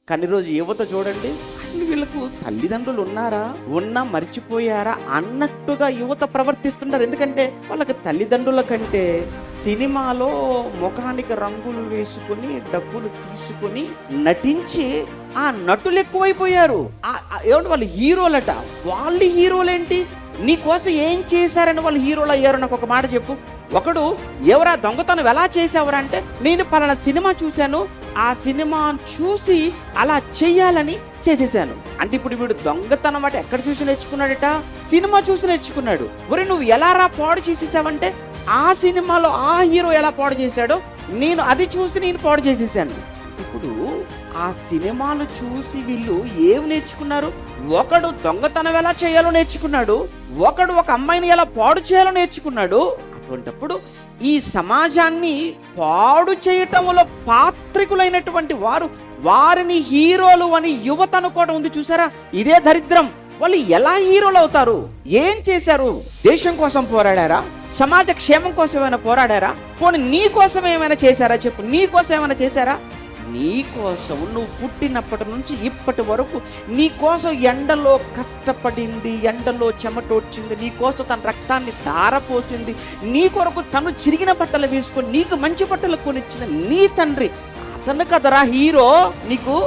కానీ రోజు యువత చూడండి, అసలు వీళ్ళకు తల్లిదండ్రులు ఉన్నారా, ఉన్నా మర్చిపోయారా అన్నట్టుగా యువత ప్రవర్తిస్తుంటారు. ఎందుకంటే వాళ్ళకి తల్లిదండ్రుల కంటే సినిమాలో ముఖానికి రంగులు వేసుకుని డబ్బులు తీసుకుని నటించి ఆ నటులు ఎక్కువైపోయారు. ఏమంటే వాళ్ళు హీరోలట. వాళ్ళు హీరోలేంటి, నీ కోసం ఏం చేశారని వాళ్ళు హీరోలు అయ్యారు? నాకు ఒక మాట చెప్పు. ఒకడు ఎవరా దొంగతనం ఎలా చేసావురా అంటే, నేను పలానా సినిమా చూశాను, ఆ సినిమా చూసి అలా చెయ్యాలని చేసేసాను అంటే. ఇప్పుడు వీడు దొంగతనం అంటే ఎక్కడ చూసి నేర్చుకున్నాడట? సినిమా చూసి నేర్చుకున్నాడు. ఒరే నువ్వు ఎలా రా పాడు చేసేసావంటే, ఆ సినిమాలో ఆ హీరో ఎలా పాడు చేశాడో నేను అది చూసి నేను పాడు చేసేసాను. ఇప్పుడు ఆ సినిమాలు చూసి వీళ్ళు ఏం నేర్చుకున్నారు? ఒకడు దొంగతనం ఎలా చేయాలో నేర్చుకున్నాడు, ఒకడు ఒక అమ్మాయిని ఎలా పాడు చేయాలో నేర్చుకున్నాడు. అటువంటప్పుడు ఈ సమాజాన్ని పాడు చేయటంలో పాత్రికులైనటువంటి వారిని హీరోలు అని యువత అనుకోవడం ఉంది చూసారా? ఇదే దరిద్రం. వాళ్ళు ఎలా హీరోలు అవుతారు? ఏం చేశారు? దేశం కోసం పోరాడారా? సమాజ క్షేమం కోసం ఏమైనా పోరాడారా? పోనీ నీ కోసం ఏమైనా చేశారా? చెప్పు, నీ కోసం ఏమైనా చేశారా? నీ కోసం నువ్వు పుట్టినప్పటి నుంచి ఇప్పటి వరకు నీ కోసం ఎండలో కష్టపడింది, ఎండలో చెమటోడ్చింది, నీ కోసం తన రక్తాన్ని ధారపోసింది, నీ కొరకు తను చిరిగిన బట్టలు వేసుకొని నీకు మంచి బట్టలు కొనిచ్చిన నీ తండ్రి, అతను కదరా హీరో నీకు.